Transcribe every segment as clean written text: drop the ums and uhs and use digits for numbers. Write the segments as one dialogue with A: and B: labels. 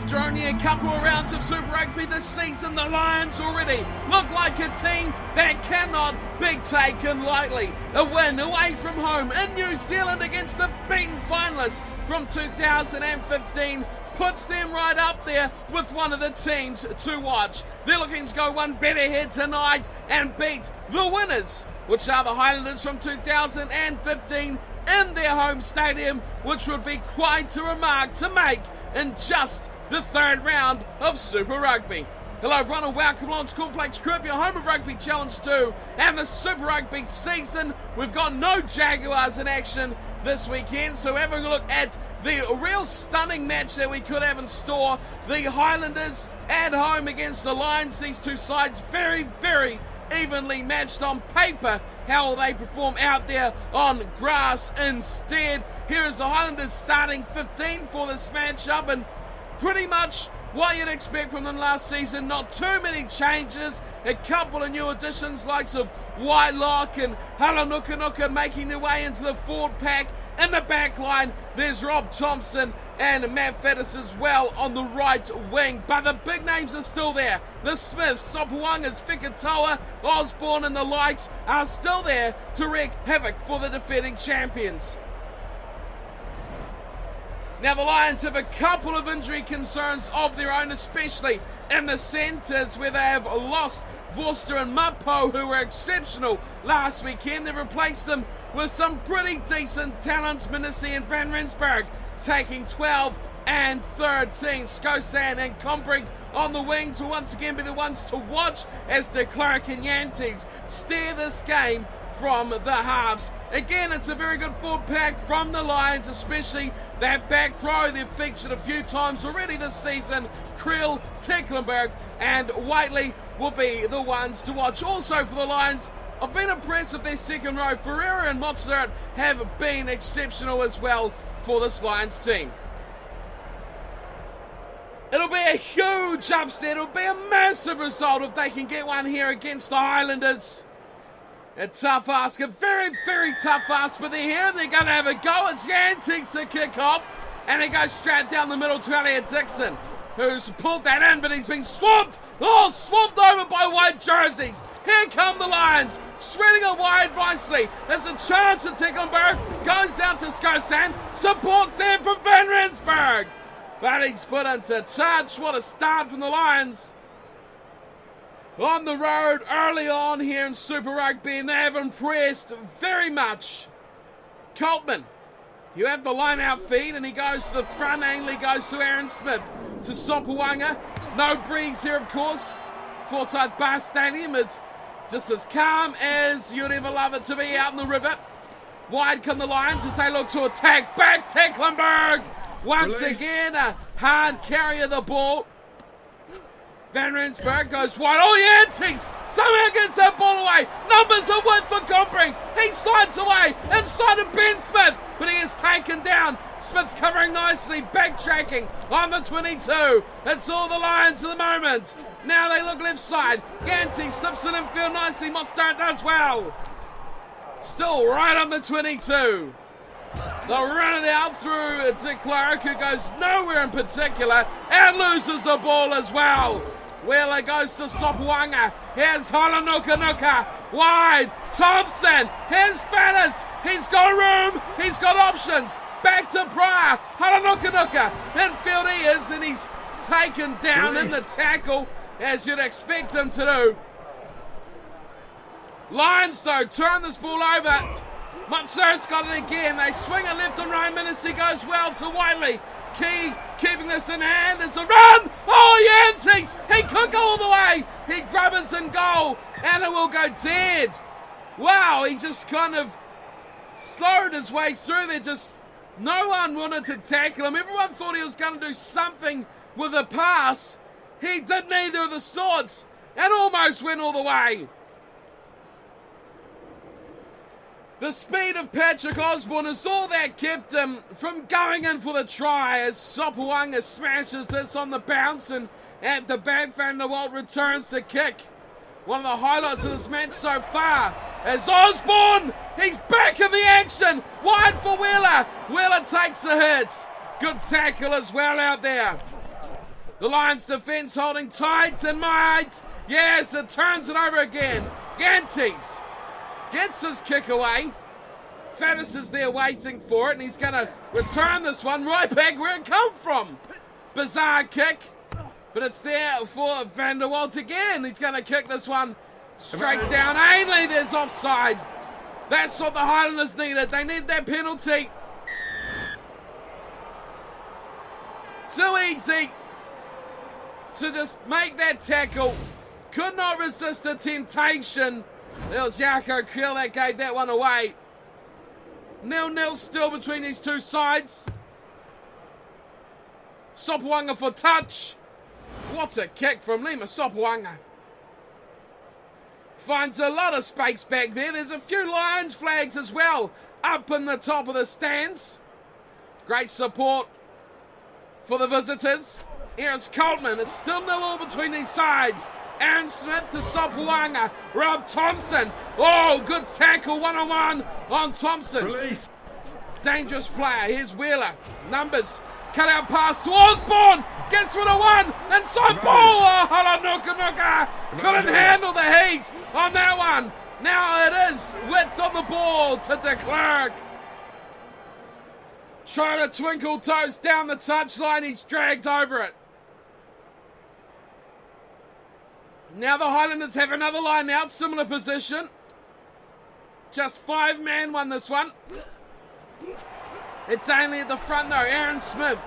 A: After only a couple of rounds of Super Rugby this season, the Lions already look like a team that cannot be taken lightly. A win away from home in New Zealand against the beaten finalists from 2015 puts them right up there with one of the teams to watch. They're looking to go one better ahead tonight and beat the winners, which are the Highlanders from 2015 in their home stadium, which would be quite a remark to make in just the third round of Super Rugby. Hello everyone and welcome along to Cornflakes Crib, your home of Rugby Challenge 2 and the Super Rugby season. We've got no Jaguares in action this weekend, so having a look at the real stunning match that we could have in store. The Highlanders at home against the Lions. These two sides very, very evenly matched on paper. How will they perform out there on grass instead? Here is the Highlanders starting 15 for this matchup, and pretty much what you'd expect from them last season. Not too many changes. A couple of new additions likes of Whitelock and Highlanders making their way into the forward pack. In the back line, there's Rob Thompson and Matt Fettis as well on the right wing. But the big names are still there. The Smiths, Sopuangas, Fikatoa, Osborne and the likes are still there to wreak havoc for the defending champions. Now the Lions have a couple of injury concerns of their own, especially in the centres where they have lost Vorster and Muppo, who were exceptional last weekend. They've replaced them with some pretty decent talents, Minnesy and Van Rensburg taking 12 and 13. Skosan and Comprig on the wings will once again be the ones to watch as de Klerk and Yantes steer this game from the halves. Again, it's a very good forward pack from the Lions, especially that back row. They've featured a few times already this season. Creel, Tecklenburg and Whiteley will be the ones to watch. Also for the Lions, I've been impressed with their second row. Ferreira and Mozart have been exceptional as well for this Lions team. It'll be a huge upset. It'll be a massive result if they can get one here against the Highlanders. A tough ask, a very, very tough ask, but they're here and they're going to have a go. It's Yantes to kick off, and he goes straight down the middle to Elliot Dixon, who's pulled that in, but he's been swamped. Oh, swamped over by white jerseys. Here come the Lions, spreading it wide nicely. There's a chance at Tecklenburg, goes down to Skosan, supports there from Van Rensburg. But he's put into touch. What a start from the Lions. On the road early on here in Super Rugby, and they have impressed very much. Coltman, you have the line out feed, and he goes to the front. Ainley goes to Aaron Smith, to Sopuanga. No breeze here, of course. Forsyth Bar Stadium is just as calm as you'd ever love it to be out in the river. Wide come the Lions as they look to attack. Back Tecklenburg. Once again, a hard carry of the ball. Van Rensburg goes wide. Oh, Yantes somehow gets that ball away. Numbers are width for Compring. He slides away inside of Ben Smith, but he is taken down. Smith covering nicely, backtracking on the 22. That's all the Lions at the moment. Now they look left side. Yantes slips it infield nicely. Mostert does well. Still right on the 22. They'll run it out through de Klerk, who goes nowhere in particular and loses the ball as well. Wheeler goes to Sopuanga. Here's Highlanders wide. Thompson. Here's Fettis. He's got room. He's got options. Back to Pryor. Highlanders. Infield he is, and he's taken down in the tackle, as you'd expect him to do. Lions, though, turn this ball over. Mutser's got it again. They swing it left and right. Minnesy goes well to Whiteley. Key keeping this in hand. It's a run. Oh, Yantes. He could go all the way. He grabs in goal, and it will go dead. Wow, he just kind of slowed his way through there. Just no one wanted to tackle him. Everyone thought he was going to do something with a pass. He did neither of the sorts and almost went all the way. The speed of Patrick Osborne is all that kept him from going in for the try as Sopuanga smashes this on the bounce, and at the back, Van der Walt returns the kick. One of the highlights of this match so far as Osborne, he's back in the action, wide for Wheeler. Wheeler takes the hit. Good tackle as well out there. The Lions defence holding tight and might. Yes, it turns it over again. Gantes gets his kick away. Faddis is there waiting for it, and he's going to return this one right back where it come from. Bizarre kick, but it's there for Van der Walt again. He's going to kick this one straight down. Ainley, there's offside. That's what the Highlanders needed. They needed that penalty. Too easy to just make that tackle. Could not resist the temptation. It was Jaco Creel that gave that one away. 0-0 still between these two sides. Sopoaga for touch. What a kick from Lima Sopoaga. Finds a lot of space back there. There's a few Lions flags as well up in the top of the stands. Great support for the visitors. Here's Coltman. It's still 0-0 between these sides. Aaron Smith to Sopoaga. Rob Thompson. Oh, good tackle, one-on-one on Thompson. Release. Dangerous player. Here's Wheeler. Numbers. Cut out pass to Osborne. Gets rid of one. And so ball. Halanuka couldn't handle the heat on that one. Now it is width on the ball to De Klerk. Trying to twinkle toes down the touchline. He's dragged over it. Now the Highlanders have another line out, similar position. Just 5-man won this one. It's only at the front though. Aaron Smith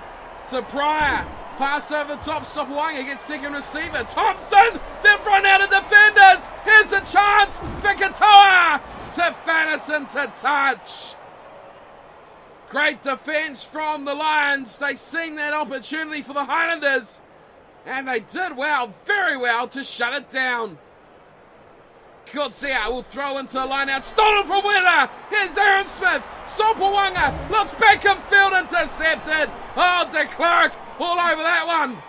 A: to Pryor. Pass over the top. Sopoaga gets second receiver. Thompson, they've run out of defenders. Here's a chance. Fikatoa to Faddis to touch. Great defence from the Lions. They seen that opportunity for the Highlanders. And they did well, very well, to shut it down. Kotsia will throw into the line out. Stolen from Wheeler. Here's Aaron Smith. Sopoaga looks back and field intercepted. Oh, De Klerk all over that one.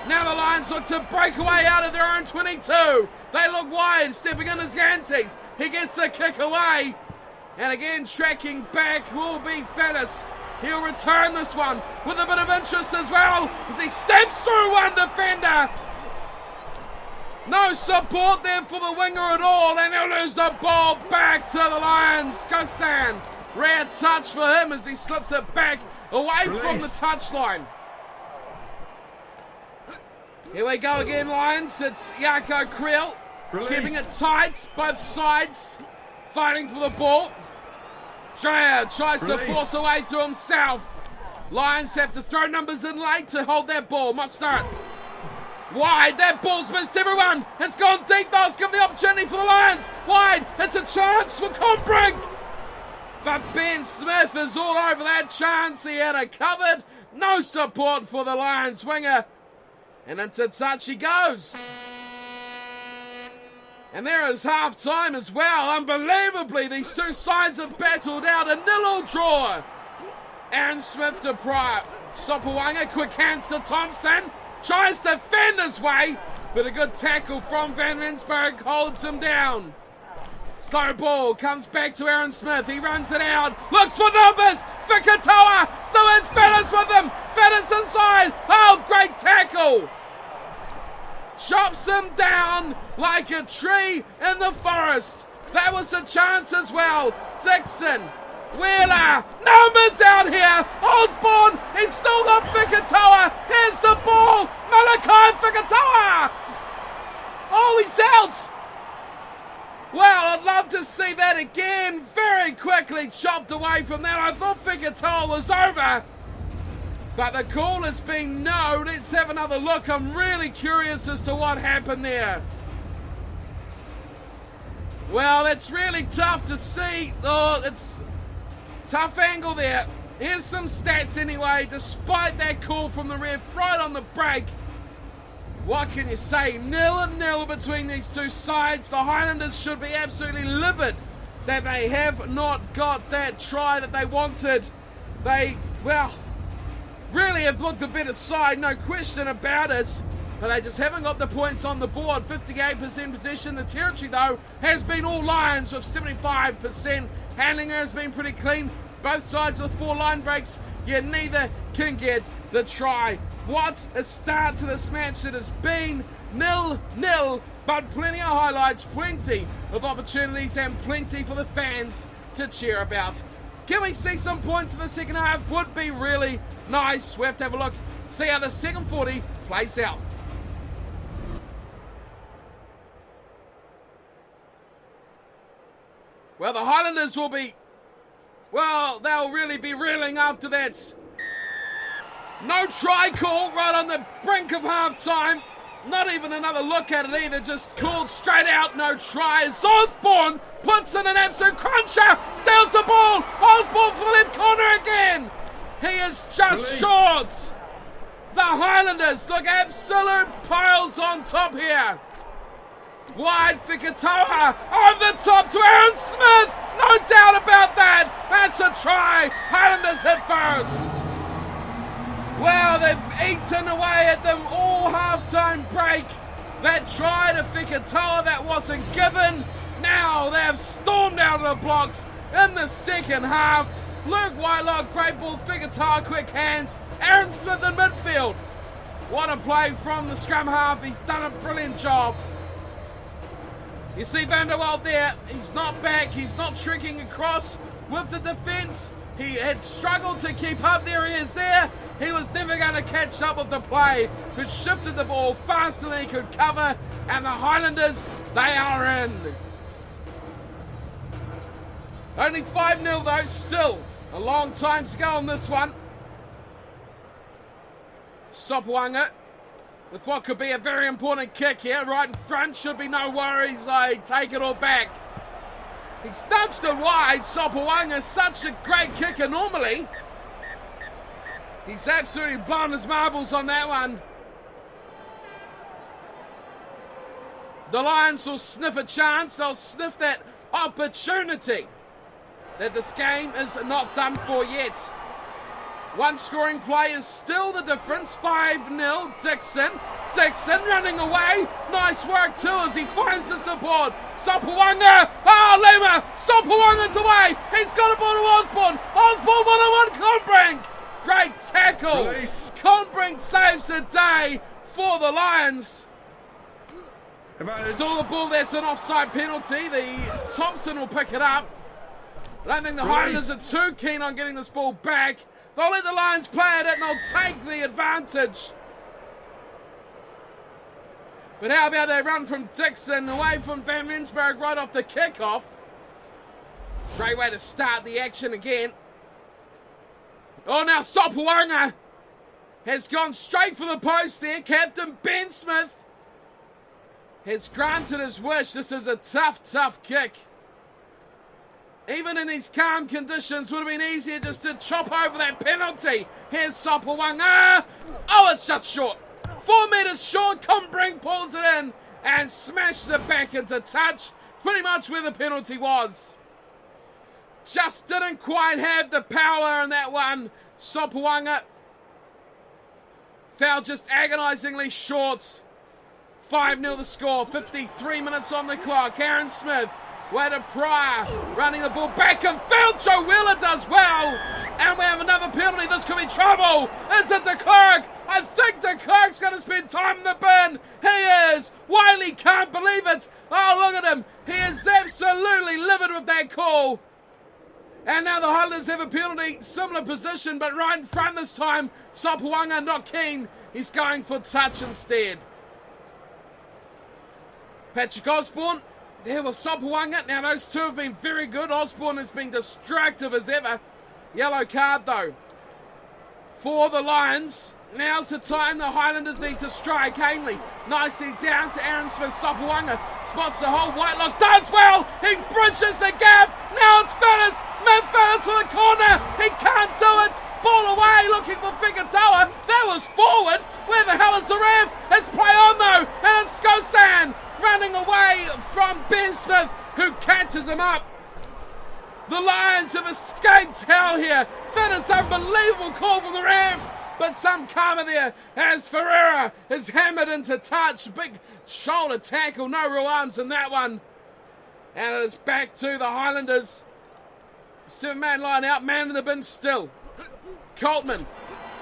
A: Now the Lions look to break away out of their own 22. They look wide, stepping in as Gantes. He gets the kick away. And again, tracking back will be Faddis. He'll return this one with a bit of interest as well as he steps through one defender. No support there for the winger at all, and he'll lose the ball back to the Lions. Skosan, rare touch for him as he slips it back away from the touchline. Here we go again, Lions. It's Jaco Creel keeping it tight, both sides fighting for the ball. Dreyer tries to force a way through himself. Lions have to throw numbers in late to hold that ball. Must start wide. That ball's missed everyone. It's gone deep though. It's given the opportunity for the Lions. Wide. It's a chance for Combrink. But Ben Smith is all over that chance. He had it covered. No support for the Lions winger. And into touch he goes. And there is half-time as well. Unbelievably, these two sides have battled out a 0-0 draw. Aaron Smith to Pryor. Sopoaga, quick hands to Thompson. Tries to fend his way, but a good tackle from Van Rensburg holds him down. Slow ball comes back to Aaron Smith. He runs it out. Looks for numbers. Fikatoa still has Faddis with him. Faddis inside. Oh, great tackle. Chops him down like a tree in the forest. That was a chance as well. Dixon, Wheeler, numbers out here. Osborne, he's still got Fikatoa. Here's the ball. Malachi Fikatoa. Oh, he's out. Well, I'd love to see that again. Very quickly chopped away from that. I thought Fikatoa was over. But the call has been no. Let's have another look. I'm really curious as to what happened there. Well, it's really tough to see. Oh, it's tough angle there. Here's some stats anyway. Despite that call from the ref right on the break. What can you say? 0-0 between these two sides. The Highlanders should be absolutely livid that they have not got that try that they wanted. They, well, really have looked a better side, no question about it. But they just haven't got the points on the board. 58% possession. The territory, though, has been all Lions with 75%. Handling has been pretty clean. Both sides with 4 line breaks, yet neither can get the try. What a start to this match it has been. 0-0, but plenty of highlights, plenty of opportunities, and plenty for the fans to cheer about. Can we see some points in the second half? Would be really nice. We have to have a look, see how the second 40 plays out. Well, the Highlanders will be, well, they'll really be reeling after that. No try call right on the brink of half-time. Not even another look at it either, just called straight out, no try. Osborne puts in an absolute cruncher, steals the ball. Osborne for the left corner again. He is just short. The Highlanders look absolute piles on top here. Wide for Katoa, over the top to Aaron Smith. No doubt about that. That's a try. Highlanders hit first. Well, they've eaten away at them all half-time break. That try to Fikatoa that wasn't given. Now they have stormed out of the blocks in the second half. Luke Whitelock, great ball. Fikatoa, quick hands. Aaron Smith in midfield. What a play from the scrum half. He's done a brilliant job. You see Van der Walt there. He's not back. He's not shrinking across with the defence. He had struggled to keep up. There he is there. He was never going to catch up with the play. Who shifted the ball faster than he could cover. And the Highlanders, they are in. Only 5-0 though, still a long time to go on this one. Sopoaga with what could be a very important kick here. Right in front, should be no worries. I take it all back. He's nudged it wide. Sopoaga, such a great kicker normally. He's absolutely blown his marbles on that one. The Lions will sniff a chance. They'll sniff that opportunity that this game is not done for yet. One scoring play is still the difference. 5-0. Dixon running away. Nice work too as he finds the support. Sopoaga. Oh, Lima. Sopoaga's away. He's got a ball to Osborne. Osborne 1-on-1. Conbrink. Great tackle. Nice. Conbrink saves the day for the Lions. Still the ball. That's an offside penalty. Thompson will pick it up. I don't think the Highlanders are too keen on getting this ball back. They'll let the Lions play at it and they'll take the advantage. But how about they run from Dixon away from Van Rensburg right off the kickoff. Great way to start the action again. Oh, now Sopoaga has gone straight for the post there. Captain Ben Smith has granted his wish. This is a tough kick. Even in these calm conditions, would have been easier just to chop over that penalty. Here's Sopoaga. Oh, it's just short. 4 meters short. Conbrink pulls it in and smashes it back into touch. Pretty much where the penalty was. Just didn't quite have the power in that one. Sopoaga foul just agonizingly short. 5-0 the score. 53 minutes on the clock. Aaron Smith. Way to Pryor, running the ball back and field. Joe Wheeler does well. And we have another penalty. This could be trouble. Is it de Klerk? I think de Klerk's going to spend time in the bin. He is. Wiley can't believe it. Oh, look at him. He is absolutely livid with that call. And now the Highlanders have a penalty. Similar position, but right in front this time. Sopoaga not keen. He's going for touch instead. Patrick Osborne. There was Sopoaga. Now those two have been very good. Osborne has been destructive as ever. Yellow card though for the Lions. Now's the time the Highlanders need to strike. Hanley nicely down to Aaron Smith. Sopoaga spots the hole. Whitelock does well. He bridges the gap. Now it's Finnis. Mid-Finnis to the corner. He can't do it. Ball away looking for Fikatoa. That was forward. Where the hell is the ref? It's play on though. And it's Skosan running away from Ben Smith, who catches him up. The Lions have escaped hell here. Finnis, unbelievable call from the ref. But some karma there as Ferreira is hammered into touch. Big shoulder tackle, no real arms in that one. And it is back to the Highlanders. 7-man line out, man in the bin still. Coltman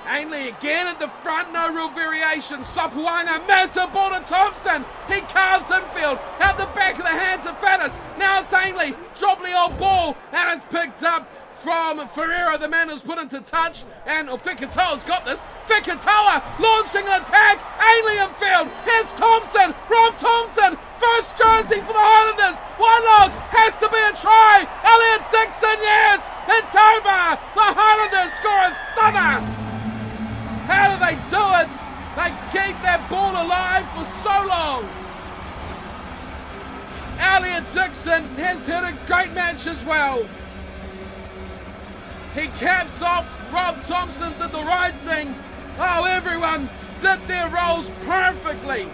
A: Ainley again at the front, no real variation. Sopuanga, massive ball to Thompson. He carves infield, out the back of the hands of Faddis. Now it's Ainley, dropply old ball, and it's picked up from Ferreira, the man who's put into touch, and Fikatoa's got this. Fikatoa launching an attack, Ainley in field. Here's Thompson, Rob Thompson, first jersey for the Highlanders. One look, has to be a try. Elliot Dixon, yes, it's over. The Highlanders score a stunner. How do they do it? They keep that ball alive for so long. Elliot Dixon has hit a great match as well. He caps off. Rob Thompson did the right thing. Oh, everyone did their roles perfectly.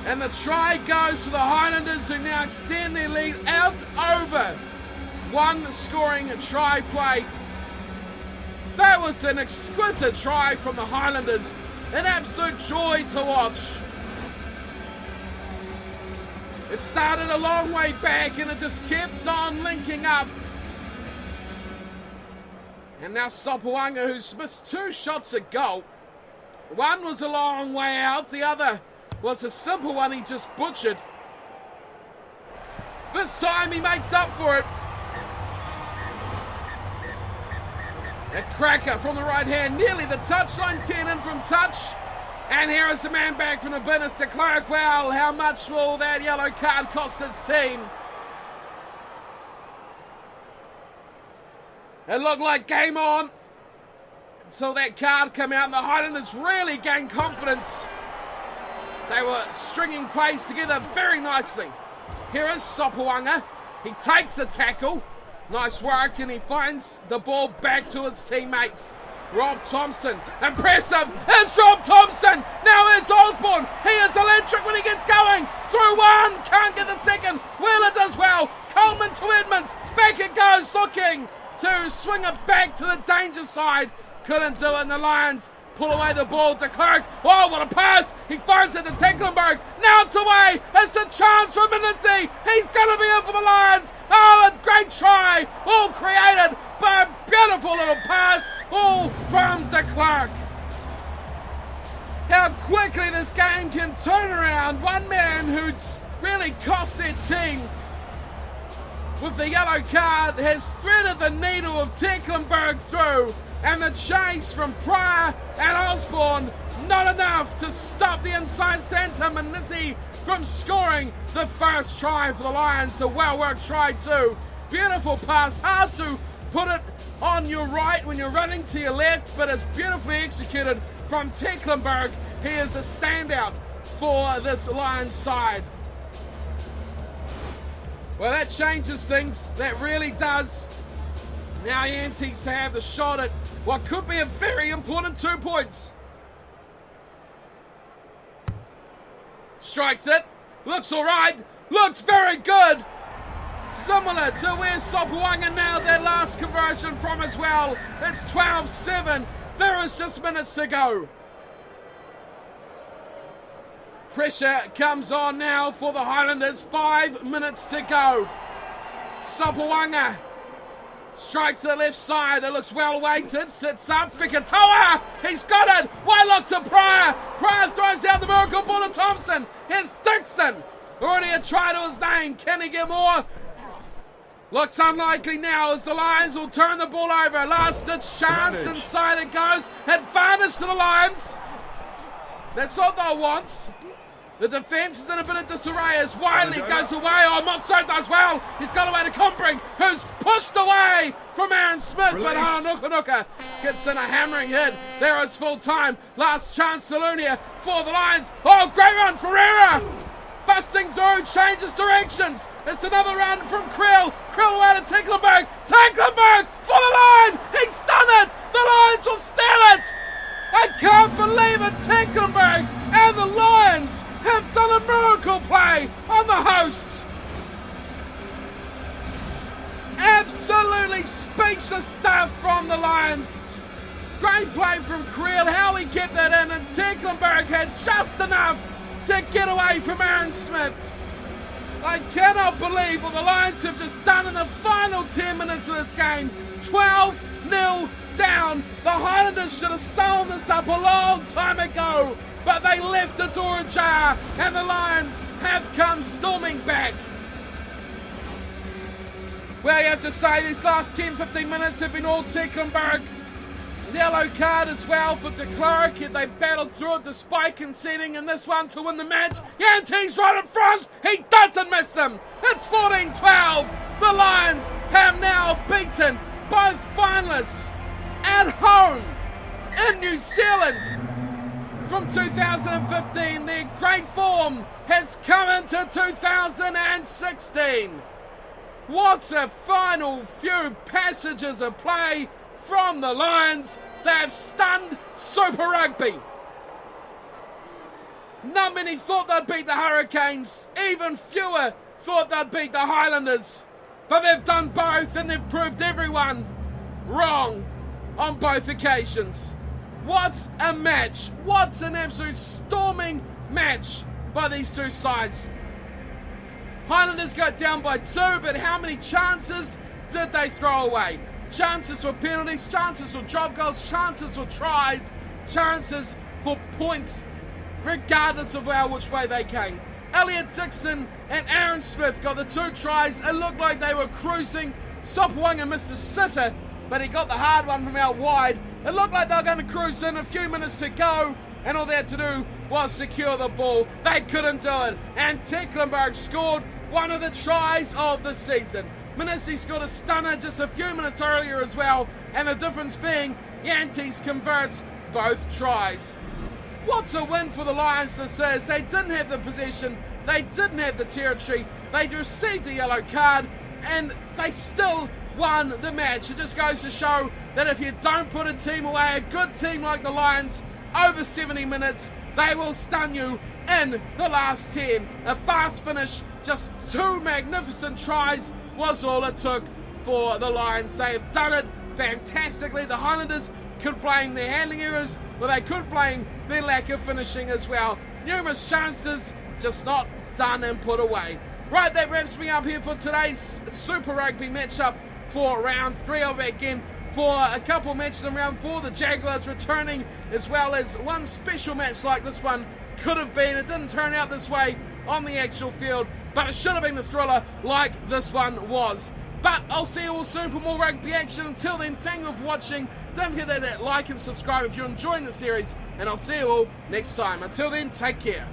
A: And the try goes to the Highlanders, who now extend their lead out over one scoring try play. That was an exquisite try from the Highlanders. An absolute joy to watch. It started a long way back and it just kept on linking up. And now Sopuanga, who's missed 2 shots at goal. One was a long way out, the other was a simple one he just butchered. This time he makes up for it. A cracker from the right hand, nearly the touchline, 10 in from touch. And here is the man back from the business to Clark. Well, how much will that yellow card cost his team? It looked like game on until that card came out and the Highlanders really gained confidence. They were stringing plays together very nicely. Here is Sopuanga. He takes the tackle. Nice work, and he finds the ball back to his teammates. Rob Thompson, impressive. It's Rob Thompson. Now it's Osborne. He is electric when he gets going. Through one, can't get the second. Wheeler does well. Coleman to Edmonds. Back it goes, looking to swing it back to the danger side. Couldn't do it, and the Lions pull away the ball to Clark. Oh, what a pass. He finds it to Tecklenburg. Now it's away. It's a chance for Minnesy. He's going to be in for the Lions. Oh, a great try. All created by a beautiful little pass. All from de Klerk. How quickly this game can turn around. One man who's really cost their team with the yellow card has threaded the needle of Tecklenburg through. And the chase from Pryor and Osborne, not enough to stop the inside centre Minnesy from scoring the first try for the Lions. A well-worked try too. Beautiful pass, hard to put it on your right when you're running to your left, but it's beautifully executed from Tecklenburg. He is a standout for this Lions side. Well, that changes things. That really does. Now Yankees have the shot at what could be a very important 2 points. Strikes it. Looks alright. Looks very good. Similar to where Sopuanga nailed their last conversion from as well. It's 12-7. There is just minutes to go. Pressure comes on now for the Highlanders. 5 minutes to go. Sopuanga strikes to the left side. It looks well weighted. Sits up. Fikatoa. He's got it. Whitelock to Pryor. Pryor throws out the miracle ball to Thompson. Here's Dixon. Already a try to his name. Can he get more? Looks unlikely now as the Lions will turn the ball over. Last ditch chance. Inside it goes. Advantage to the Lions. That's what they want. The defence is in a bit of disarray as Wiley goes away. Oh, Monso does well. He's got away to Compring, who's pushed away from Aaron Smith. But Nuka gets in a hammering hit. There is full time. Last chance, Salunia for the Lions. Oh, great run, Ferreira. Busting through, changes directions. It's another run from Krill. Krill away to Tecklenburg. Tecklenburg for the line. He's done it. The Lions will steal it. I can't believe it. Tecklenburg and the Lions have done a miracle play on the hosts. Absolutely speechless stuff from the Lions. Great play from Creel, how he kept that in, and Tecklenburg had just enough to get away from Aaron Smith. I cannot believe what the Lions have just done in the final 10 minutes of this game. 12-0 1-0 down. The Highlanders should have sewn this up a long time ago, but they left the door ajar, and the Lions have come storming back. Well, you have to say these last 10-15 minutes have been all Tecklenburg. Yellow card as well for de Klerk. They battled through it despite conceding in this one to win the match. Yante's right in front. He doesn't miss them. It's 14-12. The Lions have now beaten both finalists at home in New Zealand. From 2015, their great form has come into 2016. What a final few passages of play from the Lions. They have stunned Super Rugby. Not many thought they'd beat the Hurricanes. Even fewer thought they'd beat the Highlanders. But they've done both, and they've proved everyone wrong on both occasions. What a match. What an absolute storming match by these two sides. Highlanders got down by 2, but how many chances did they throw away? Chances for penalties, chances for drop goals, chances for tries, chances for points, regardless of which way they came. Elliot Dixon and Aaron Smith got the 2 tries. It looked like they were cruising. Sopawanga missed a sitter, but he got the hard one from out wide. It looked like they were going to cruise in, a few minutes to go, and all they had to do was secure the ball. They couldn't do it, and Tecklenburg scored one of the tries of the season. Manisi scored a stunner just a few minutes earlier as well, and the difference being Yantes converts both tries. What's a win for the Lions this is? They didn't have the possession, they didn't have the territory, they received a yellow card, and they still won the match. It just goes to show that if you don't put a team away, a good team like the Lions, over 70 minutes, they will stun you in the last 10. A fast finish, just 2 magnificent tries was all it took for the Lions. They have done it fantastically. The Highlanders could blame their handling errors, but they could blame their lack of finishing as well. Numerous chances, just not done and put away. Right, that wraps me up here for today's Super Rugby matchup for round 3. I'll be again for a couple matches in round 4. The Jaguares returning, as well as one special match like this one could have been. It didn't turn out this way on the actual field, but it should have been a thriller like this one was. But I'll see you all soon for more rugby action. Until then, thank you for watching. Don't forget that like and subscribe if you're enjoying the series, and I'll see you all next time. Until then, take care.